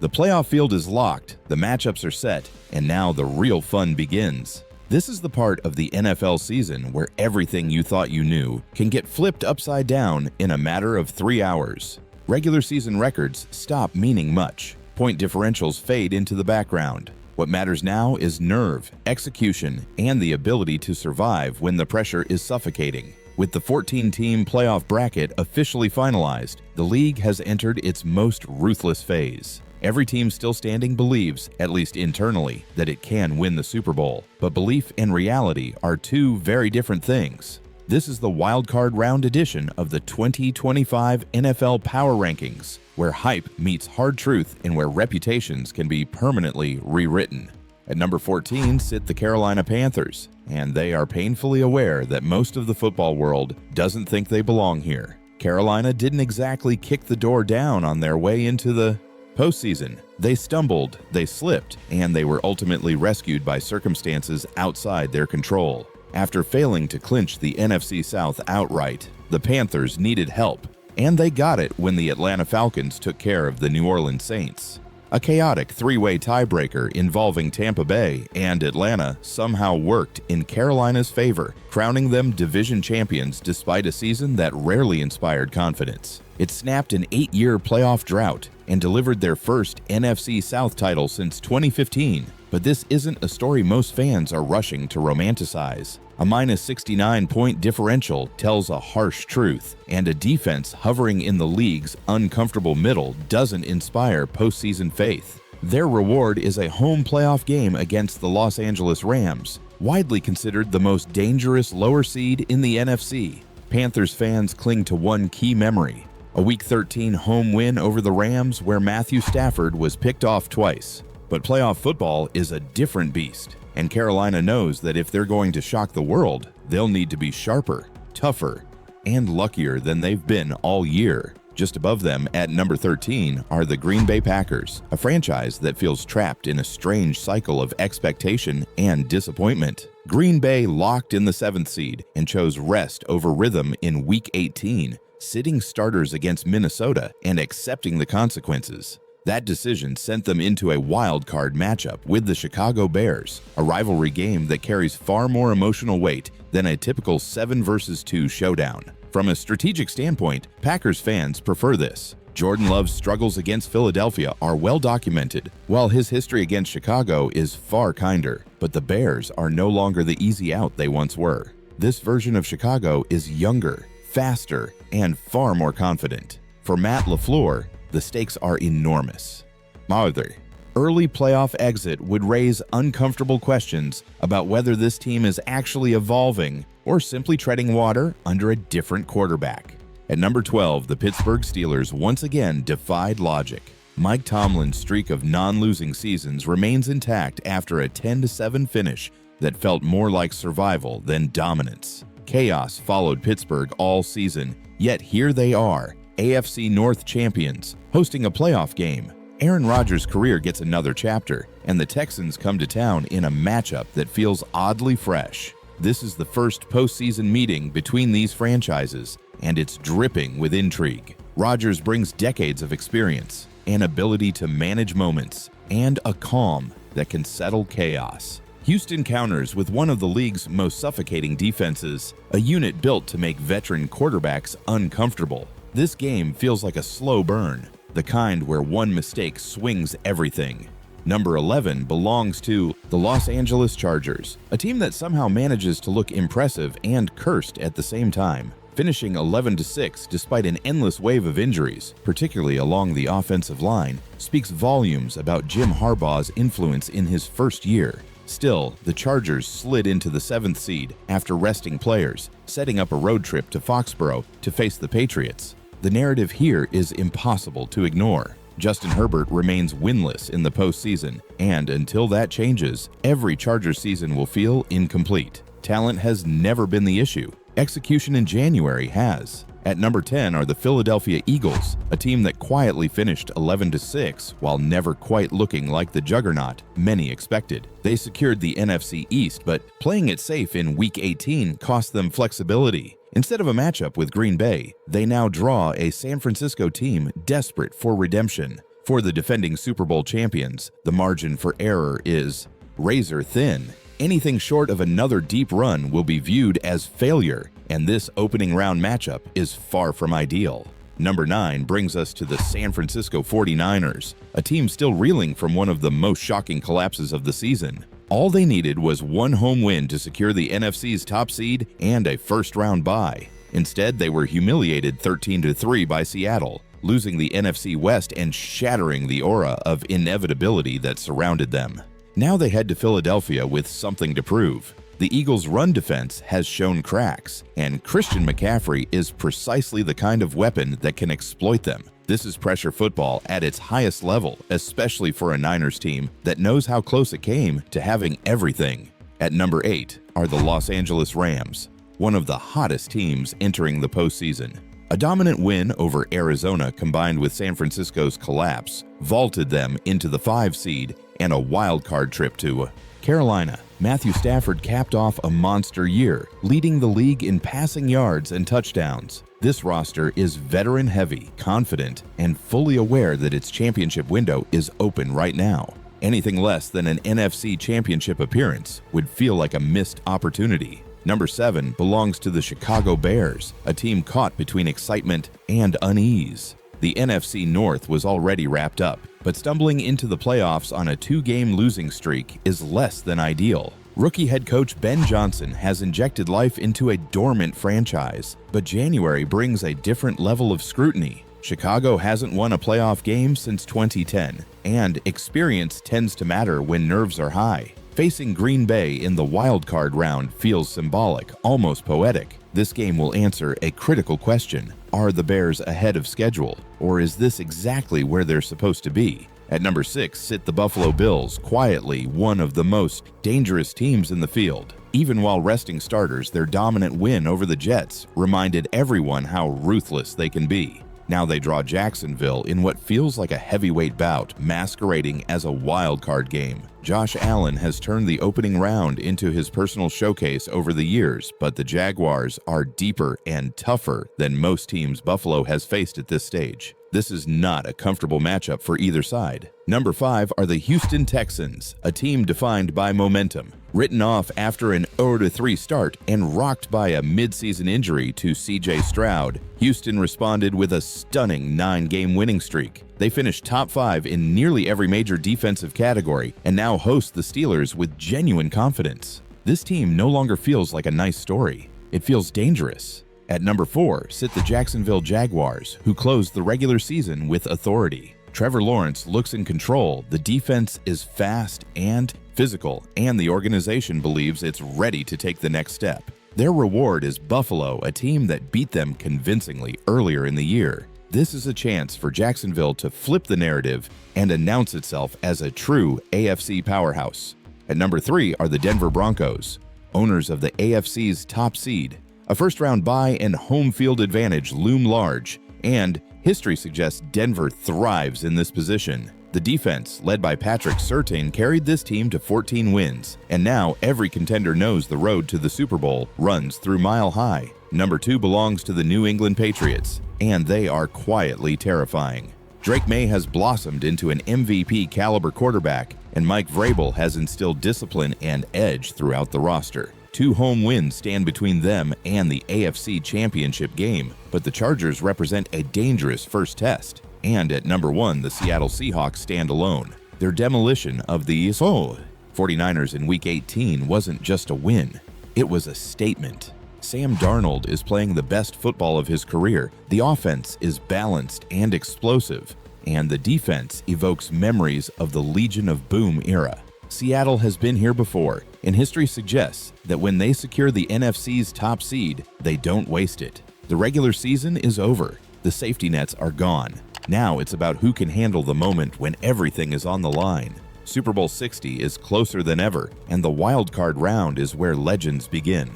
The playoff field is locked, the matchups are set, and now the real fun begins. This is the part of the NFL season where everything you thought you knew can get flipped upside down in a matter of 3 hours. Regular season records stop meaning much. Point differentials fade into the background. What matters now is nerve, execution, and the ability to survive when the pressure is suffocating. With the 14-team playoff bracket officially finalized, the league has entered its most ruthless phase. Every team still standing believes, at least internally, that it can win the Super Bowl. But belief and reality are two very different things. This is the wildcard round edition of the 2025 NFL Power Rankings, where hype meets hard truth and where reputations can be permanently rewritten. At number 14 sit the Carolina Panthers, and they are painfully aware that most of the football world doesn't think they belong here. Carolina didn't exactly kick the door down on their way into the postseason. They stumbled, they slipped, and they were ultimately rescued by circumstances outside their control. After failing to clinch the NFC South outright, the Panthers needed help, and they got it when the Atlanta Falcons took care of the New Orleans Saints. A chaotic three-way tiebreaker involving Tampa Bay and Atlanta somehow worked in Carolina's favor, crowning them division champions despite a season that rarely inspired confidence. It snapped an 8-year playoff drought and delivered their first NFC South title since 2015. But this isn't a story most fans are rushing to romanticize. A minus 69-point differential tells a harsh truth, and a defense hovering in the league's uncomfortable middle doesn't inspire postseason faith. Their reward is a home playoff game against the Los Angeles Rams, widely considered the most dangerous lower seed in the NFC. Panthers fans cling to one key memory: a Week 13 home win over the Rams where Matthew Stafford was picked off twice. But playoff football is a different beast, and Carolina knows that if they're going to shock the world, they'll need to be sharper, tougher, and luckier than they've been all year. Just above them at number 13 are the Green Bay Packers, a franchise that feels trapped in a strange cycle of expectation and disappointment. Green Bay locked in the 7th seed and chose rest over rhythm in Week 18, sitting starters against Minnesota and accepting the consequences. That decision sent them into a wild card matchup with the Chicago Bears, a rivalry game that carries far more emotional weight than a typical 7 versus 2 showdown. From a strategic standpoint, Packers fans prefer this. Jordan Love's struggles against Philadelphia are well documented, while his history against Chicago is far kinder. But the Bears are no longer the easy out they once were. This version of Chicago is younger, faster, and far more confident. For Matt LaFleur, the stakes are enormous. However, early playoff exit would raise uncomfortable questions about whether this team is actually evolving or simply treading water under a different quarterback. At number 12, the Pittsburgh Steelers once again defied logic. Mike Tomlin's streak of non-losing seasons remains intact after a 10-7 finish that felt more like survival than dominance. Chaos followed Pittsburgh all season, yet here they are, AFC North champions, hosting a playoff game. Aaron Rodgers' career gets another chapter, and the Texans come to town in a matchup that feels oddly fresh. This is the first postseason meeting between these franchises, and it's dripping with intrigue. Rodgers brings decades of experience, an ability to manage moments, and a calm that can settle chaos. Houston counters with one of the league's most suffocating defenses, a unit built to make veteran quarterbacks uncomfortable. This game feels like a slow burn, the kind where one mistake swings everything. Number 11 belongs to the Los Angeles Chargers, a team that somehow manages to look impressive and cursed at the same time. Finishing 11-6 despite an endless wave of injuries, particularly along the offensive line, speaks volumes about Jim Harbaugh's influence in his first year. Still, the Chargers slid into the 7th seed after resting players, setting up a road trip to Foxborough to face the Patriots. The narrative here is impossible to ignore. Justin Herbert remains winless in the postseason, and until that changes, every Chargers season will feel incomplete. Talent has never been the issue. Execution in January has. At number 10 are the Philadelphia Eagles, a team that quietly finished 11-6 while never quite looking like the juggernaut many expected. They secured the NFC East, but playing it safe in Week 18 cost them flexibility. Instead of a matchup with Green Bay, they now draw a San Francisco team desperate for redemption. For the defending Super Bowl champions, the margin for error is razor thin. Anything short of another deep run will be viewed as failure, and this opening round matchup is far from ideal. Number 9 brings us to the San Francisco 49ers, a team still reeling from one of the most shocking collapses of the season. All they needed was one home win to secure the NFC's top seed and a first-round bye. Instead, they were humiliated 13-3 by Seattle, losing the NFC West and shattering the aura of inevitability that surrounded them. Now they head to Philadelphia with something to prove. The Eagles' run defense has shown cracks, and Christian McCaffrey is precisely the kind of weapon that can exploit them. This is pressure football at its highest level, especially for a Niners team that knows how close it came to having everything. At number 8 are the Los Angeles Rams, one of the hottest teams entering the postseason. A dominant win over Arizona combined with San Francisco's collapse vaulted them into the 5 seed and a wild-card trip to Carolina. Matthew Stafford capped off a monster year, leading the league in passing yards and touchdowns. This roster is veteran-heavy, confident, and fully aware that its championship window is open right now. Anything less than an NFC championship appearance would feel like a missed opportunity. Number 7 belongs to the Chicago Bears, a team caught between excitement and unease. The NFC North was already wrapped up, but stumbling into the playoffs on a 2-game losing streak is less than ideal. Rookie head coach Ben Johnson has injected life into a dormant franchise, but January brings a different level of scrutiny. Chicago hasn't won a playoff game since 2010, and experience tends to matter when nerves are high. Facing Green Bay in the wild-card round feels symbolic, almost poetic. This game will answer a critical question. Are the Bears ahead of schedule, or is this exactly where they're supposed to be? At number 6 sit the Buffalo Bills, quietly one of the most dangerous teams in the field. Even while resting starters, their dominant win over the Jets reminded everyone how ruthless they can be. Now they draw Jacksonville in what feels like a heavyweight bout masquerading as a wild card game. Josh Allen has turned the opening round into his personal showcase over the years, but the Jaguars are deeper and tougher than most teams Buffalo has faced at this stage. This is not a comfortable matchup for either side. Number 5 are the Houston Texans, a team defined by momentum. Written off after an 0-3 start and rocked by a midseason injury to C.J. Stroud, Houston responded with a stunning 9-game winning streak. They finished top 5 in nearly every major defensive category and now host the Steelers with genuine confidence. This team no longer feels like a nice story. It feels dangerous. At number 4 sit the Jacksonville Jaguars, who closed the regular season with authority. Trevor Lawrence looks in control, the defense is fast and physical, and the organization believes it's ready to take the next step. Their reward is Buffalo, a team that beat them convincingly earlier in the year. This is a chance for Jacksonville to flip the narrative and announce itself as a true AFC powerhouse. At number 3 are the Denver Broncos, owners of the AFC's top seed. A first-round bye and home field advantage loom large, and history suggests Denver thrives in this position. The defense, led by Patrick Surtain, carried this team to 14 wins, and now every contender knows the road to the Super Bowl runs through Mile High. Number 2 belongs to the New England Patriots, and they are quietly terrifying. Drake May has blossomed into an MVP-caliber quarterback, and Mike Vrabel has instilled discipline and edge throughout the roster. 2 home wins stand between them and the AFC Championship game, but the Chargers represent a dangerous first test. And at number 1, the Seattle Seahawks stand alone. Their demolition of the 49ers in Week 18 wasn't just a win, it was a statement. Sam Darnold is playing the best football of his career, the offense is balanced and explosive, and the defense evokes memories of the Legion of Boom era. Seattle has been here before, and history suggests that when they secure the NFC's top seed, they don't waste it. The regular season is over. The safety nets are gone. Now it's about who can handle the moment when everything is on the line. Super Bowl 60 is closer than ever, and the wild card round is where legends begin.